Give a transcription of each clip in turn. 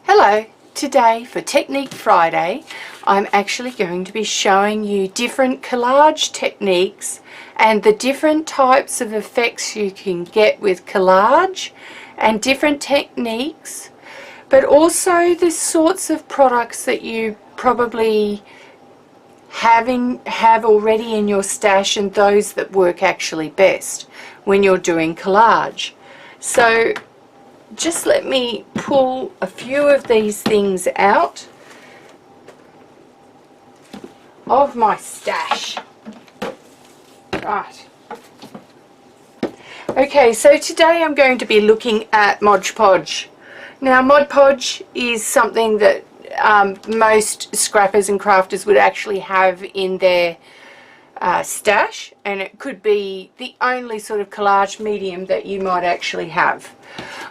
Hello, today for Technique Friday I'm actually going to be showing you different collage techniques and the different types of effects you can get with collage and different techniques, but also the sorts of products that you probably have already in your stash and those that work actually best when you're doing collage. So just let me pull a few of these things out of my stash. Right. Okay, so today I'm going to be looking at Mod Podge. Now, Mod Podge is something that most scrappers and crafters would actually have in their stash, and it could be the only sort of collage medium that you might actually have.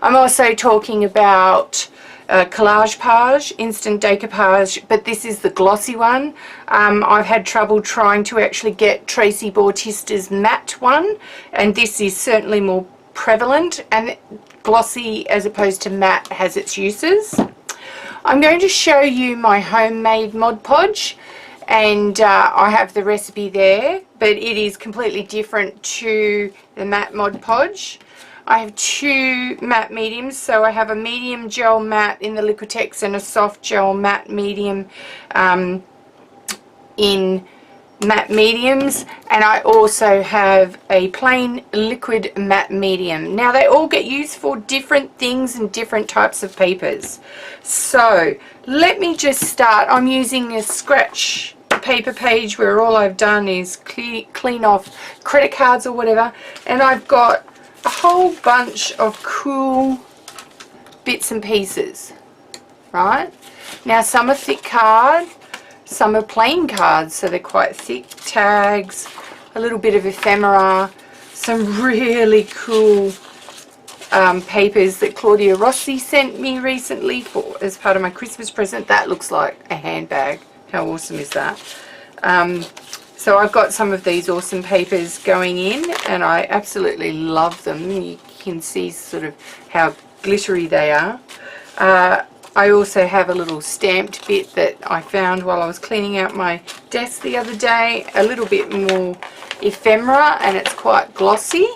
I'm also talking about Collage Page, Instant Decoupage, but this is the glossy one. I've had trouble trying to actually get Tracy Bautista's matte one, and this is certainly more prevalent, and glossy as opposed to matte has its uses. I'm going to show you my homemade Mod Podge, and I have the recipe there, but it is completely different to the matte Mod Podge. I have two matte mediums, so I have a medium gel matte in the Liquitex and a soft gel matte medium in matte mediums, and I also have a plain liquid matte medium. Now they all get used for different things and different types of papers. So let me just start. I'm using a scratch paper page where all I've done is clean off credit cards or whatever, and I've got a whole bunch of cool bits and pieces, right? Now some are thick card, some are plain cards, so they're quite thick, tags, a little bit of ephemera, some really cool papers that Claudia Rossi sent me recently as part of my Christmas present. That looks like a handbag. How awesome is that? So I've got some of these awesome papers going in, and I absolutely love them. You can see sort of how glittery they are. I also have a little stamped bit that I found while I was cleaning out my desk the other day, a little bit more ephemera, and it's quite glossy.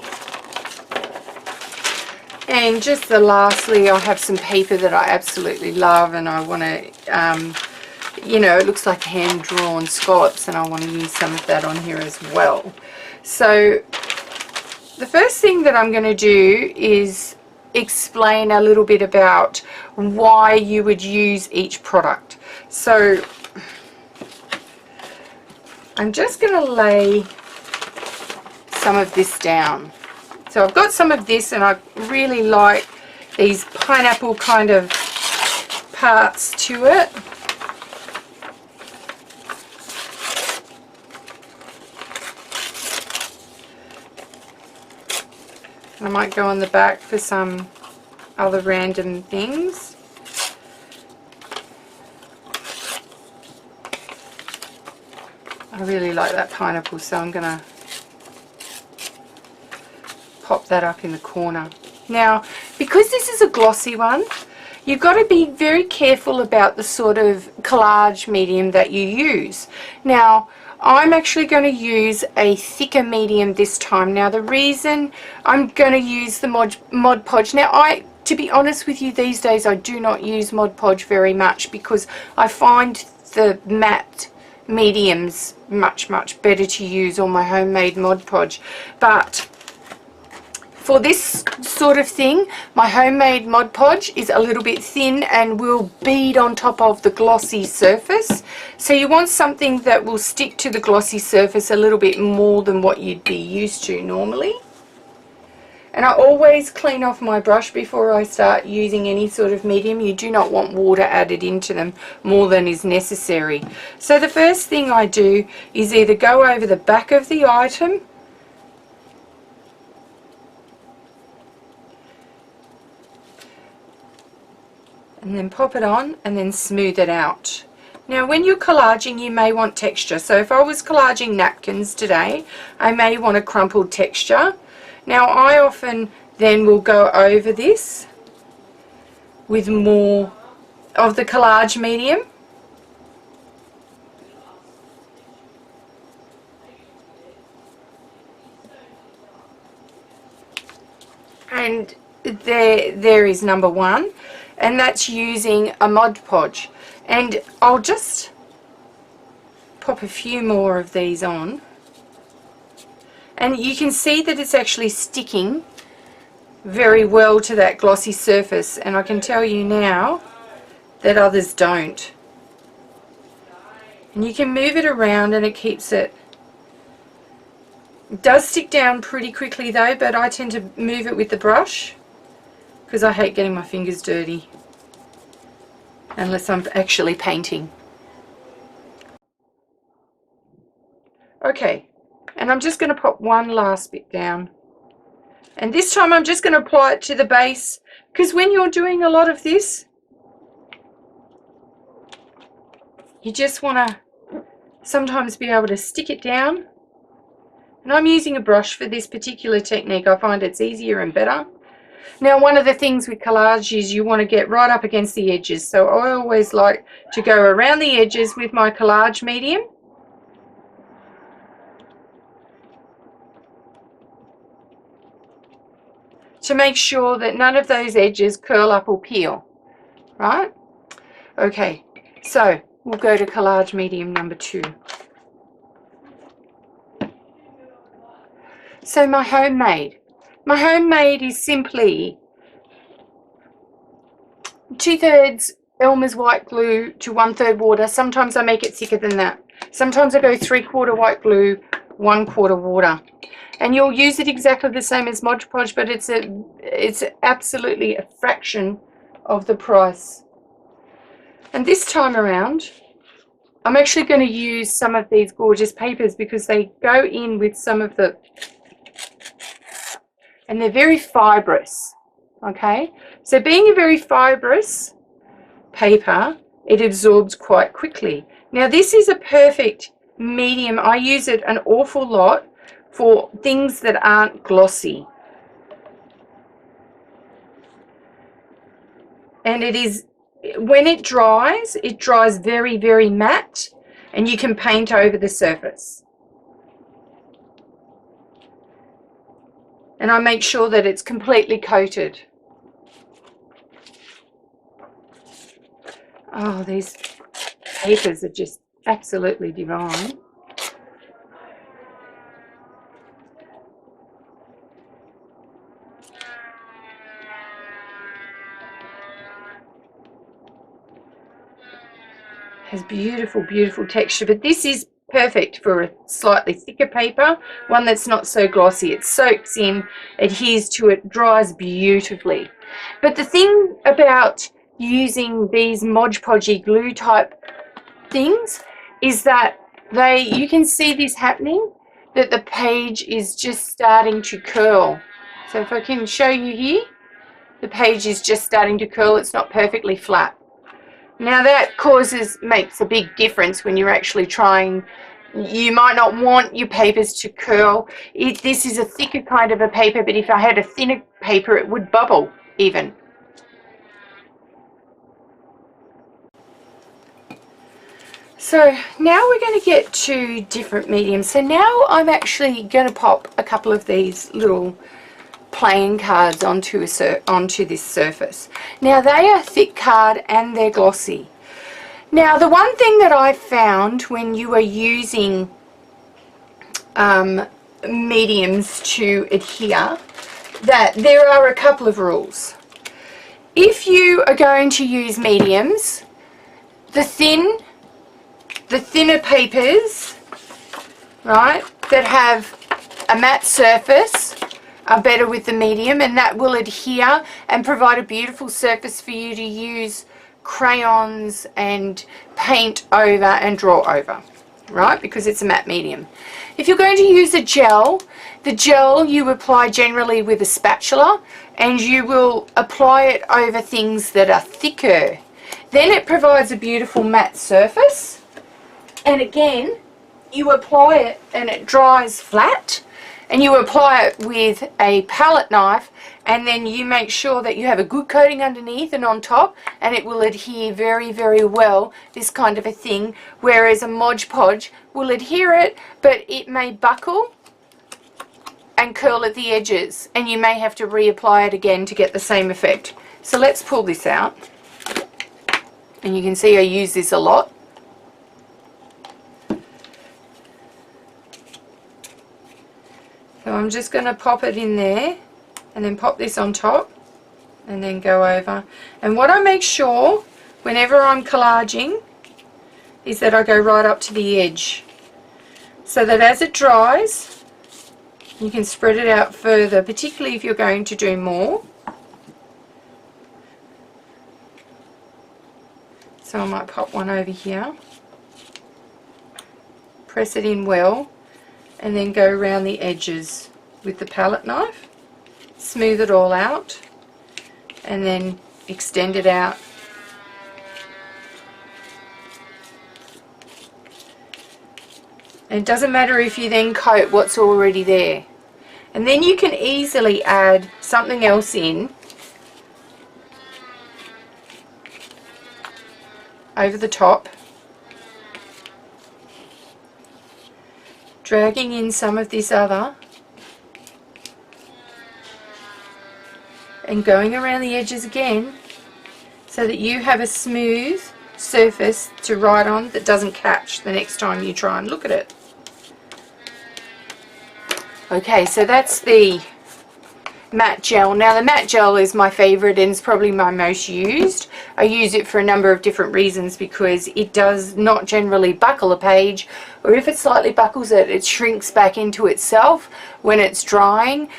And just lastly, I have some paper that I absolutely love, and I want to you know, it looks like hand-drawn scallops, and I want to use some of that on here as well. So the first thing that I'm going to do is explain a little bit about why you would use each product. So I'm just going to lay some of this down. So I've got some of this, and I really like these pineapple kind of parts to it. I might go on the back for some other random things. I really like that pineapple, so I'm going to pop that up in the corner. Now, because this is a glossy one, you've got to be very careful about the sort of collage medium that you use. Now, I'm actually going to use a thicker medium this time. Now the reason I'm going to use the Mod Podge, now to be honest with you, these days I do not use Mod Podge very much because I find the matte mediums much better to use on my homemade Mod Podge. But for this sort of thing, my homemade Mod Podge is a little bit thin and will bead on top of the glossy surface. So you want something that will stick to the glossy surface a little bit more than what you'd be used to normally. And I always clean off my brush before I start using any sort of medium. You do not want water added into them more than is necessary. So the first thing I do is either go over the back of the item, and then pop it on and then smooth it out. Now when you're collaging, you may want texture. So if I was collaging napkins today, I may want a crumpled texture. Now I often then will go over this with more of the Collage medium. And there is number 1, and that's using a Mod Podge. And I'll just pop a few more of these on, and you can see that it's actually sticking very well to that glossy surface, and I can tell you now that others don't. And you can move it around and it keeps it. It does stick down pretty quickly though, but I tend to move it with the brush because I hate getting my fingers dirty unless I'm actually painting. Okay, and I'm just going to pop one last bit down, and this time I'm just going to apply it to the base, because when you're doing a lot of this, you just want to sometimes be able to stick it down. And I'm using a brush for this particular technique. I find it's easier and better. Now, one of the things with collage is you want to get right up against the edges, so I always like to go around the edges with my collage medium. To make sure that none of those edges curl up or peel, right? Okay, so we'll go to collage medium number 2. So my homemade is simply 2/3 Elmer's white glue to 1/3 water. Sometimes I make it thicker than that. Sometimes I go 3/4 white glue, 1/4 water. And you'll use it exactly the same as Mod Podge, but it's absolutely a fraction of the price. And this time around, I'm actually going to use some of these gorgeous papers because they go in with some of the, and they're very fibrous. Okay, so being a very fibrous paper, it absorbs quite quickly. Now this is a perfect medium. I use it an awful lot for things that aren't glossy, and it is, when it dries very, very matte, and you can paint over the surface. And I make sure that it's completely coated. Oh, these papers are just absolutely divine. Has beautiful, beautiful texture, but this is perfect for a slightly thicker paper, one that's not so glossy. It soaks in, adheres to it, dries beautifully. But the thing about using these Mod Podge glue type things is that you can see this happening, that the page is just starting to curl. So if I can show you here, the page is just starting to curl. It's not perfectly flat. Now that makes a big difference when you're actually trying. You might not want your papers to curl. This is a thicker kind of a paper, but if I had a thinner paper, it would bubble even. So now we're going to get to different mediums. So now I'm actually going to pop a couple of these little playing cards onto this surface. Now they are thick card and they're glossy. Now the one thing that I found when you are using mediums to adhere, that there are a couple of rules. If you are going to use mediums, the thinner papers, right, that have a matte surface are better with the medium, and that will adhere and provide a beautiful surface for you to use crayons and paint over and draw over, right, because it's a matte medium. If you're going to use a gel, the gel you apply generally with a spatula, and you will apply it over things that are thicker. Then it provides a beautiful matte surface, and again you apply it and it dries flat, and you apply it with a palette knife and then you make sure that you have a good coating underneath and on top, and it will adhere very, very well, this kind of a thing, whereas a Mod Podge will adhere it, but it may buckle and curl at the edges, and you may have to reapply it again to get the same effect. So let's pull this out, and you can see I use this a lot. So I'm just going to pop it in there, and then pop this on top, and then go over. And what I make sure whenever I'm collaging is that I go right up to the edge, so that as it dries you can spread it out further, particularly if you're going to do more. So I might pop one over here, press it in well, and then go around the edges with the palette knife, smooth it all out, and then extend it out. And it doesn't matter if you then coat what's already there. And then you can easily add something else in over the top, dragging in some of this other and going around the edges again, so that you have a smooth surface to write on that doesn't catch the next time you try and look at it. Okay, so that's the matte gel. Now the matte gel is my favorite and it's probably my most used. I use it for a number of different reasons, because it does not generally buckle a page, or if it slightly buckles it, it shrinks back into itself when it's drying,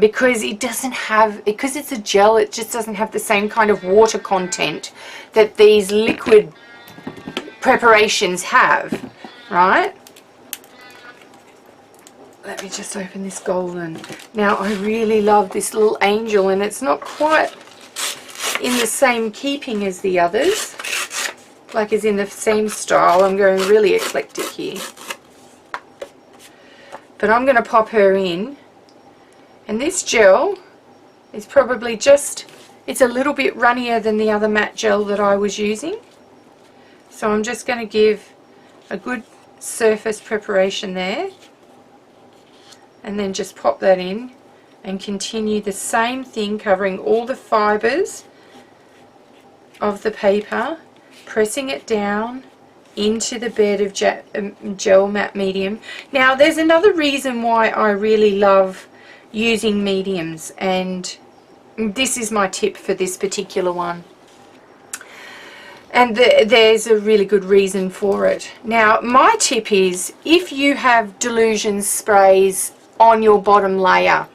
because it doesn't have, because it's a gel, it just doesn't have the same kind of water content that these liquid preparations have, right? Let me just open this golden. Now I really love this little angel, and it's not quite in the same keeping as the others, like is in the same style. I'm going really eclectic here. But I'm going to pop her in, and this gel is probably just, it's a little bit runnier than the other matte gel that I was using. So I'm just going to give a good surface preparation there, and then just pop that in and continue the same thing, covering all the fibres of the paper, pressing it down into the bed of gel matte medium. Now there's another reason why I really love using mediums, and this is my tip for this particular one, and there's a really good reason for it. Now my tip is, if you have Delusion sprays on your bottom layer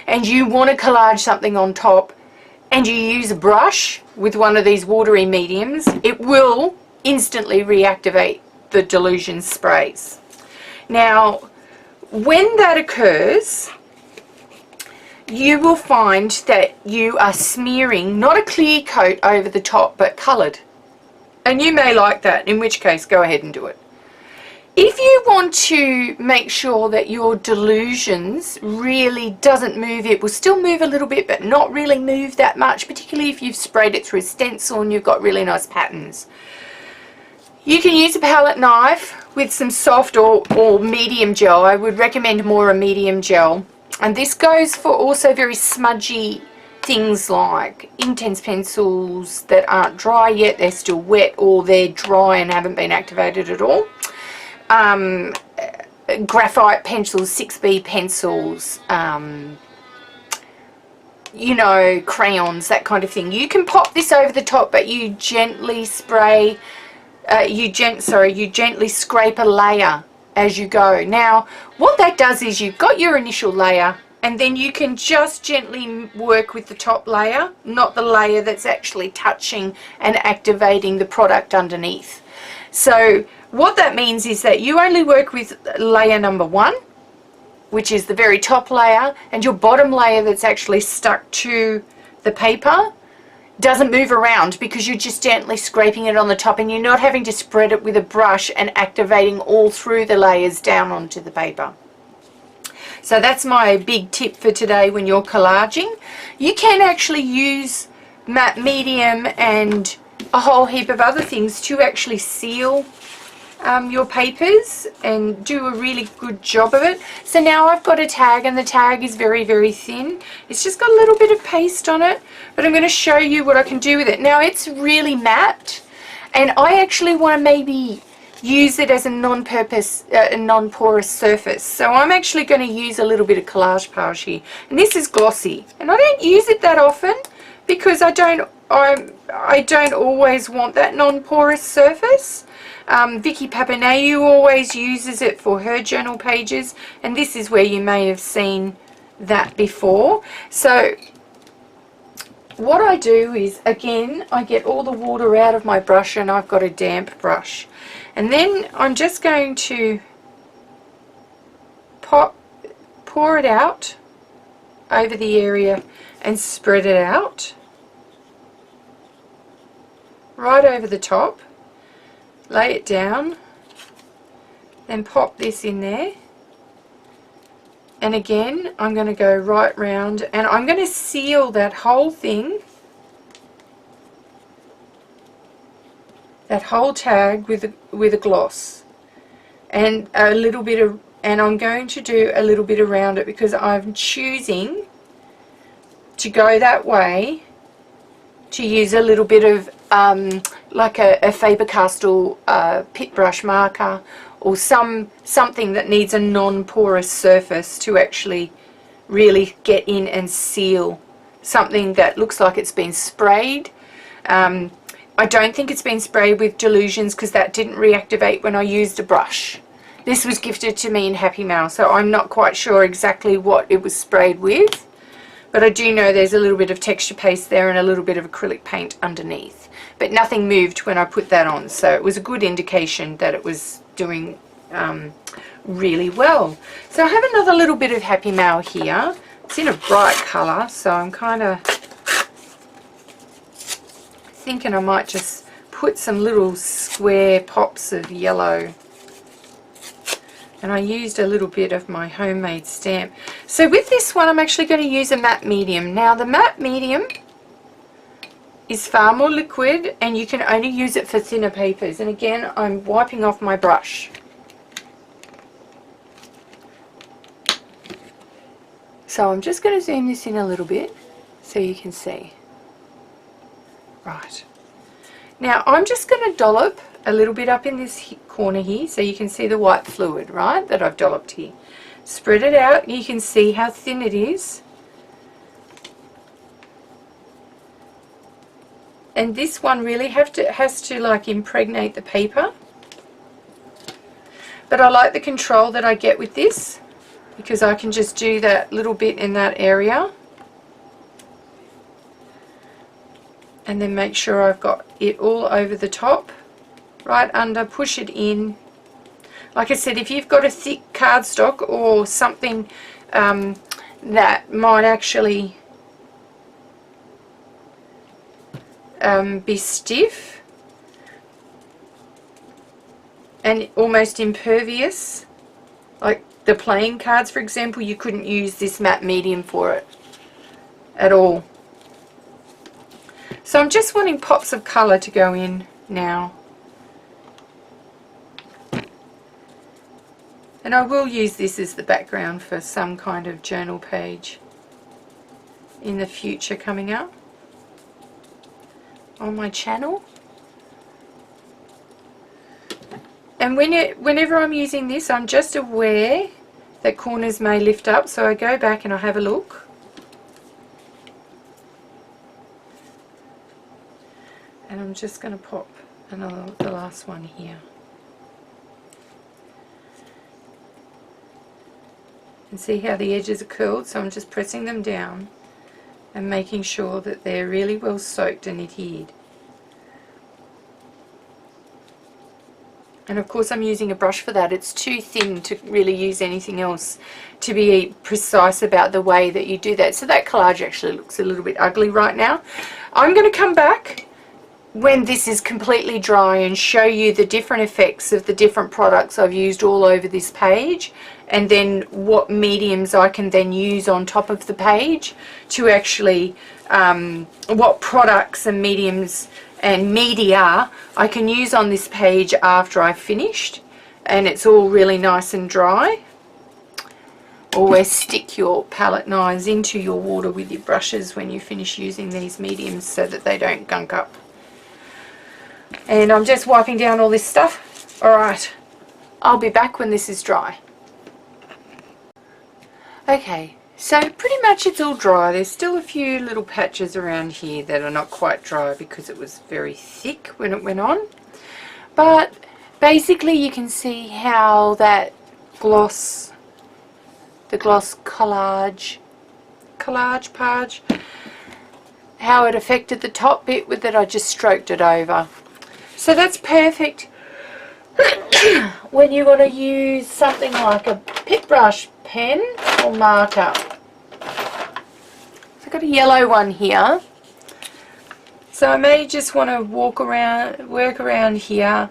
and you want to collage something on top, and you use a brush with one of these watery mediums, it will instantly reactivate the Delusion sprays. Now when that occurs, you will find that you are smearing not a clear coat over the top, but coloured, and you may like that, in which case go ahead and do it. If you want to make sure that your Delusions really doesn't move, it will still move a little bit but not really move that much, particularly if you've sprayed it through stencil and you've got really nice patterns, you can use a palette knife with some soft or medium gel. I would recommend more a medium gel, and this goes for also very smudgy things like intense pencils that aren't dry yet, they're still wet, or they're dry and haven't been activated at all. Graphite pencils, 6B pencils, you know, crayons, that kind of thing. You can pop this over the top, but you gently spray, you gently scrape a layer as you go. Now what that does is, you've got your initial layer, and then you can just gently work with the top layer, not the layer that's actually touching and activating the product underneath. So what that means is that you only work with layer number 1, which is the very top layer, and your bottom layer that's actually stuck to the paper doesn't move around, because you're just gently scraping it on the top, and you're not having to spread it with a brush and activating all through the layers down onto the paper. So that's my big tip for today when you're collaging. You can actually use matte medium and a whole heap of other things to actually seal your papers and do a really good job of it. So now I've got a tag, and the tag is very, very thin. It's just got a little bit of paste on it, but I'm going to show you what I can do with it. Now it's really matte, and I actually want to maybe use it as a non-porous surface. So I'm actually going to use a little bit of Collage Podge here, and this is glossy, and I don't use it that often because I don't always want that non-porous surface. Vicky Papaneau always uses it for her journal pages, and this is where you may have seen that before. So what I do is, again, I get all the water out of my brush, and I've got a damp brush, and then I'm just going to pour it out over the area and spread it out right over the top. Lay it down, then pop this in there, and again I'm going to go right round, and I'm going to seal that whole thing, that whole tag with a gloss, and a little bit of, and I'm going to do a little bit around it because I'm choosing to go that way, to use a little bit of like a Faber-Castell pit brush marker, or something that needs a non-porous surface to actually really get in and seal something that looks like it's been sprayed. I don't think it's been sprayed with Delusions because that didn't reactivate when I used a brush. This was gifted to me in Happy Mail, so I'm not quite sure exactly what it was sprayed with. But I do know there's a little bit of texture paste there and a little bit of acrylic paint underneath. But nothing moved when I put that on, so it was a good indication that it was doing really well. So I have another little bit of Happy Mail here. It's in a bright colour, so I'm kind of thinking I might just put some little square pops of yellow. And I used a little bit of my homemade stamp. So with this one I'm actually going to use a matte medium. Now the matte medium is far more liquid, and you can only use it for thinner papers. And again, I'm wiping off my brush. So I'm just going to zoom this in a little bit so you can see. Right. Now I'm just going to dollop a little bit up in this corner here so you can see the white fluid, right, that I've dolloped here. Spread it out, you can see how thin it is. And this one really has to like impregnate the paper. But I like the control that I get with this, because I can just do that little bit in that area. And then make sure I've got it all over the top, right under, push it in. Like I said, if you've got a thick cardstock or something that might actually be stiff and almost impervious, like the playing cards for example, you couldn't use this matte medium for it at all. So I'm just wanting pops of colour to go in now. And I will use this as the background for some kind of journal page in the future coming up on my channel. And whenever I'm using this, I'm just aware that corners may lift up, so I go back and I have a look. And I'm just going to pop the last one here. And see how the edges are curled, so I'm just pressing them down and making sure that they're really well soaked and adhered. And of course I'm using a brush for that. It's too thin to really use anything else to be precise about the way that you do that. So that collage actually looks a little bit ugly right now. I'm going to come back when this is completely dry and show you the different effects of the different products I've used all over this page and then what mediums I can then use on top of the page to actually, what products and mediums and media I can use on this page after I've finished and it's all really nice and dry. Always stick your palette knives into your water with your brushes when you finish using these mediums so that they don't gunk up. And I'm just wiping down all this stuff. Alright, I'll be back when this is dry. Okay, so pretty much it's all dry. There's still a few little patches around here that are not quite dry because it was very thick when it went on. But basically you can see how that gloss, the gloss Collage Podge, how it affected the top bit with it. I just stroked it over. So that's perfect when you want to use something like a pit brush pen or marker. I've got a yellow one here. So I may just want to work around here,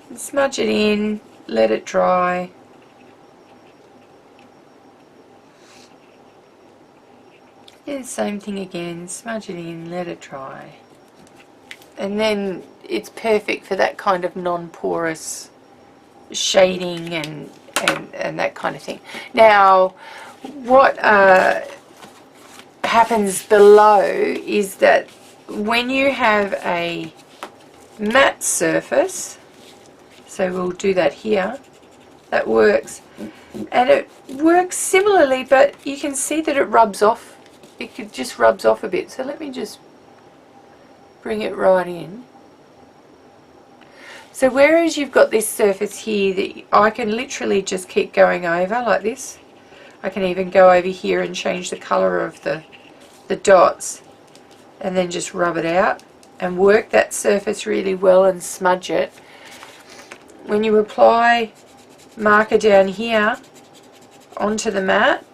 and smudge it in, let it dry. Do the same thing again, smudge it in, let it dry. And then it's perfect for that kind of non-porous shading and that kind of thing. Now, what happens below is that when you have a matte surface, so we'll do that here, that works. And it works similarly, but you can see that it rubs off. It just rubs off a bit. So let me just bring it right in. So whereas you've got this surface here that I can literally just keep going over like this. I can even go over here and change the colour of the dots and then just rub it out and work that surface really well and smudge it. When you apply marker down here onto the mat,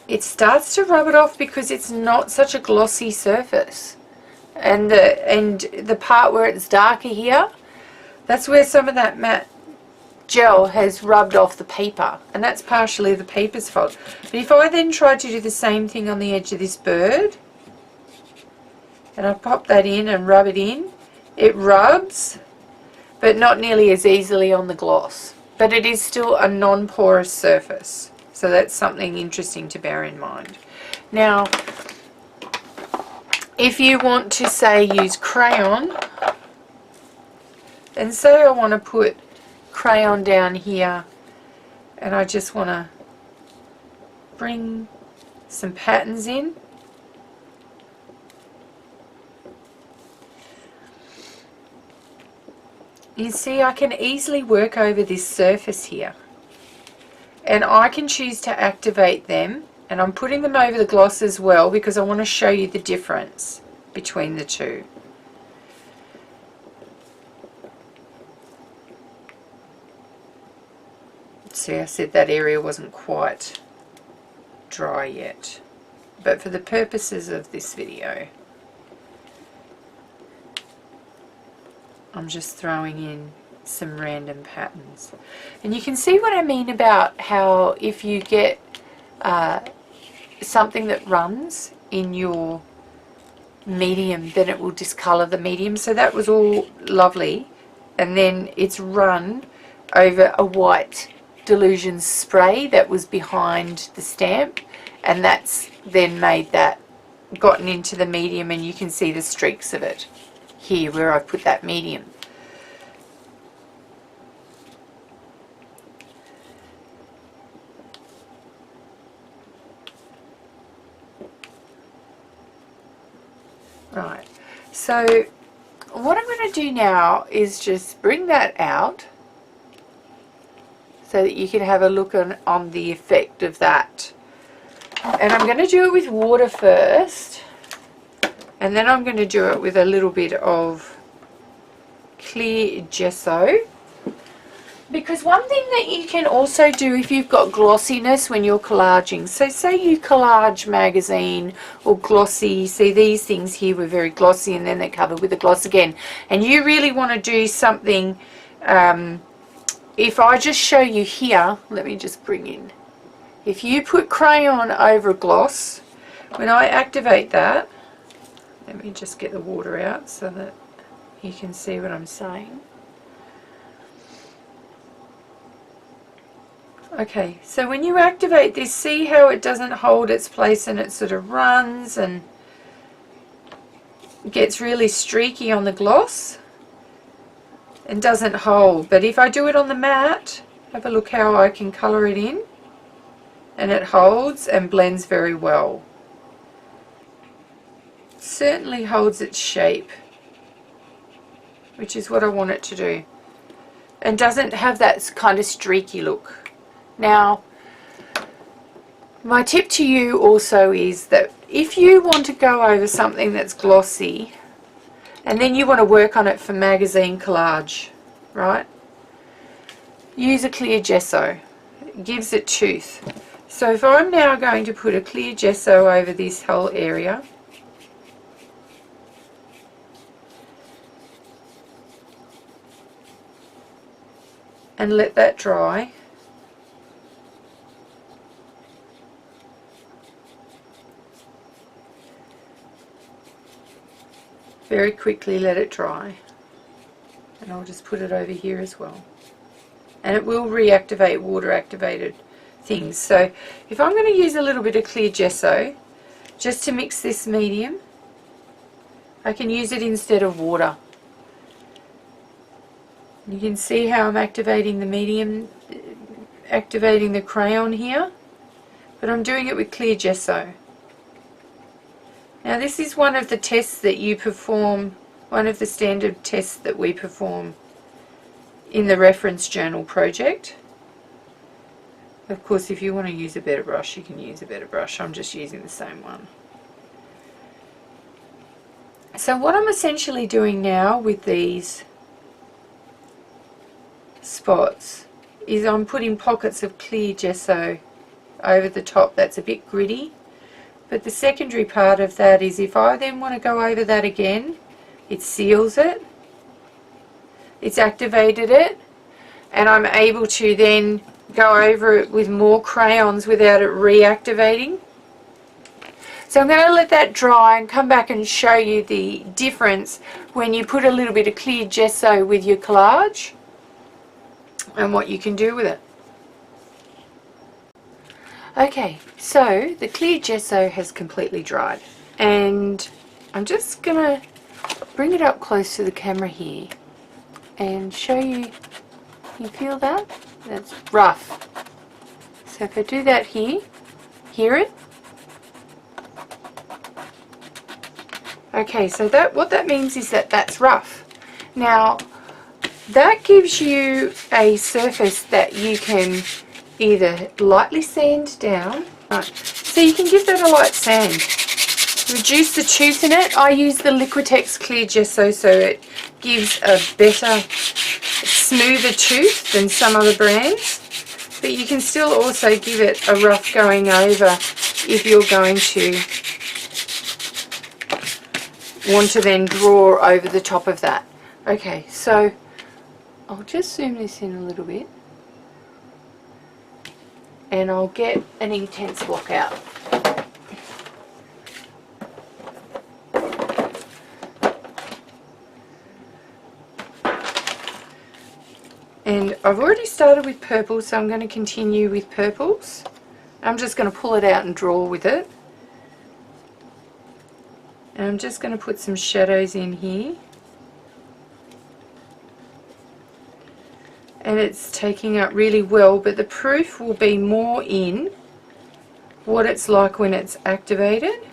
it starts to rub it off because it's not such a glossy surface. And the part where it's darker here, that's where some of that matte gel has rubbed off the paper, and that's partially the paper's fault. But if I then try to do the same thing on the edge of this bird, and I pop that in and rub it in, it rubs, but not nearly as easily on the gloss. But it is still a non-porous surface. So that's something interesting to bear in mind. Now, if you want to, say, use crayon, and say I want to put crayon down here, and I just want to bring some patterns in. You see, I can easily work over this surface here. And I can choose to activate them, and I'm putting them over the gloss as well because I want to show you the difference between the two. See, I said that area wasn't quite dry yet, but for the purposes of this video, I'm just throwing in some random patterns. And you can see what I mean about how if you get something that runs in your medium, then it will discolor the medium. So that was all lovely, and then it's run over a white Delusion spray that was behind the stamp, and that's then made that gotten into the medium, and you can see the streaks of it here where I put that medium. Right, so what I'm going to do now is just bring that out so that you can have a look on the effect of that. And I'm going to do it with water first, and then I'm going to do it with a little bit of clear gesso. Because one thing that you can also do if you've got glossiness when you're collaging, so say you collage magazine or glossy, see these things here were very glossy and then they're covered with a gloss again, and you really want to do something if I just show you here, let me just bring in, if you put crayon over gloss, when I activate that, let me just get the water out so that you can see what I'm saying. Okay, so when you activate this, see how it doesn't hold its place and it sort of runs and gets really streaky on the gloss and doesn't hold. But if I do it on the mat, have a look how I can colour it in, and it holds and blends very well. Certainly holds its shape, which is what I want it to do, and doesn't have that kind of streaky look. Now, my tip to you also is that if you want to go over something that's glossy and then you want to work on it for magazine collage, right, use a clear gesso. It gives it tooth. So if I'm now going to put a clear gesso over this whole area, and let that dry, very quickly let it dry, and I'll just put it over here as well, and it will reactivate water activated things. So if I'm going to use a little bit of clear gesso just to mix this medium, I can use it instead of water. You can see how I'm activating the medium, activating the crayon here, but I'm doing it with clear gesso. Now this is one of the tests that you perform, one of the standard tests that we perform in the reference journal project. Of course, if you want to use a better brush, you can use a better brush. I'm just using the same one. So what I'm essentially doing now with these spots is I'm putting pockets of clear gesso over the top. That's a bit gritty. But the secondary part of that is if I then want to go over that again, it seals it, it's activated it, and I'm able to then go over it with more crayons without it reactivating. So I'm going to let that dry and come back and show you the difference when you put a little bit of clear gesso with your collage and what you can do with it. Okay, so the clear gesso has completely dried, and I'm just going to bring it up close to the camera here and show you. You feel that? That's rough. So if I do that here, hear it? Okay, so what that means is that that's rough. Now, that gives you a surface that you can either lightly sand down, right, so you can give that a light sand, reduce the tooth in it. I use the Liquitex clear gesso so it gives a better, smoother tooth than some other brands, but you can still also give it a rough going over if you're going to want to then draw over the top of that. Okay, so I'll just zoom this in a little bit, and I'll get an intense block out. And I've already started with purple, so I'm going to continue with purples. I'm just going to pull it out and draw with it. And I'm just going to put some shadows in here. And it's taking up really well, but the proof will be more in what it's like when it's activated.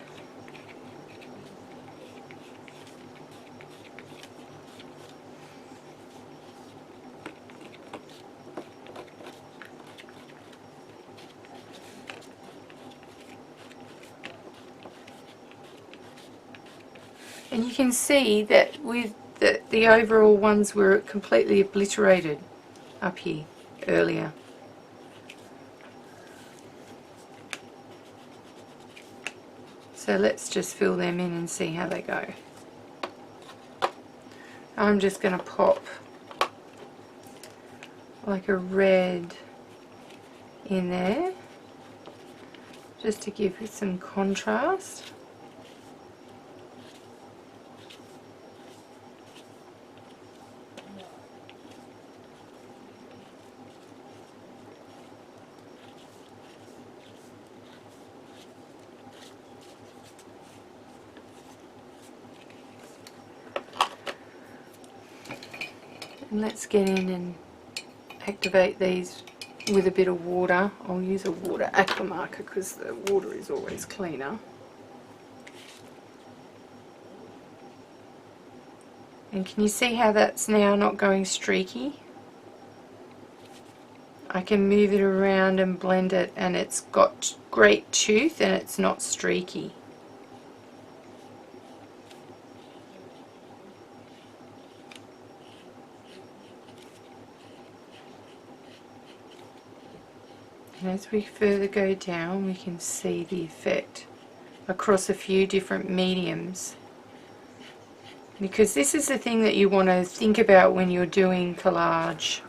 And you can see that with the overall ones were completely obliterated up here earlier. So let's just fill them in and see how they go. I'm just going to pop like a red in there, just to give it some contrast. And let's get in and activate these with a bit of water. I'll use a water aqua marker because the water is always cleaner. And can you see how that's now not going streaky? I can move it around and blend it, and it's got great tooth and it's not streaky. And as we further go down, we can see the effect across a few different mediums. Because this is the thing that you want to think about when you're doing collage.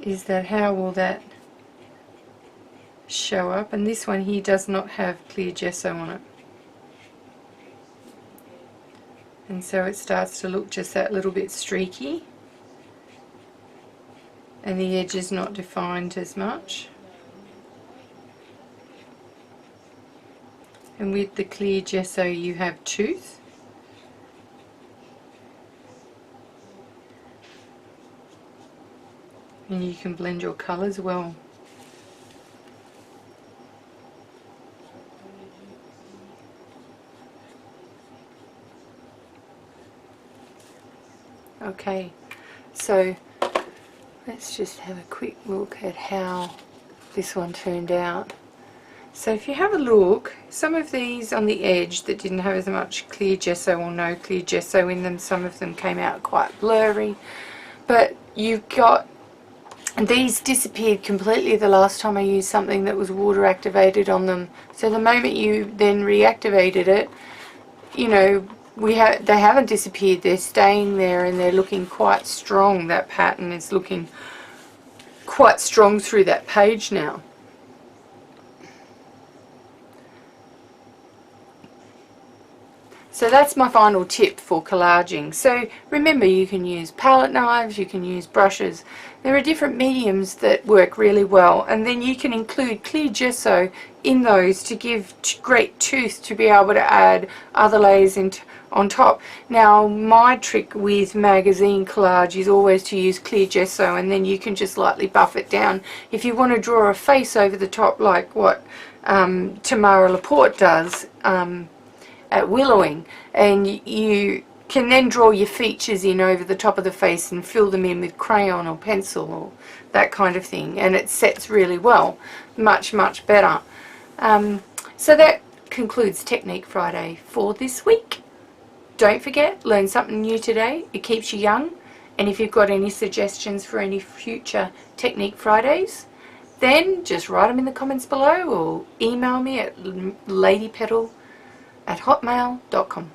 Is that how will that show up? And this one here does not have clear gesso on it. And so it starts to look just that little bit streaky, and the edge is not defined as much. And with the clear gesso you have tooth. And you can blend your colours well. Okay, so let's just have a quick look at how this one turned out. So if you have a look, some of these on the edge that didn't have as much clear gesso or no clear gesso in them, some of them came out quite blurry, but you've got, and these disappeared completely the last time I used something that was water activated on them. So the moment you then reactivated it, you know, they haven't disappeared, they're staying there and they're looking quite strong. That pattern is looking quite strong through that page now. So that's my final tip for collaging. So remember, you can use palette knives, you can use brushes. There are different mediums that work really well, and then you can include clear gesso in those to give great tooth to be able to add other layers on top. Now my trick with magazine collage is always to use clear gesso, and then you can just lightly buff it down. If you want to draw a face over the top like what Tamara Laporte does at Willowing, and you can then draw your features in over the top of the face and fill them in with crayon or pencil or that kind of thing, and it sets really well, much better. So that concludes Technique Friday for this week. Don't forget, learn something new today. It keeps you young, and if you've got any suggestions for any future Technique Fridays, then just write them in the comments below or email me at ladypetal@hotmail.com.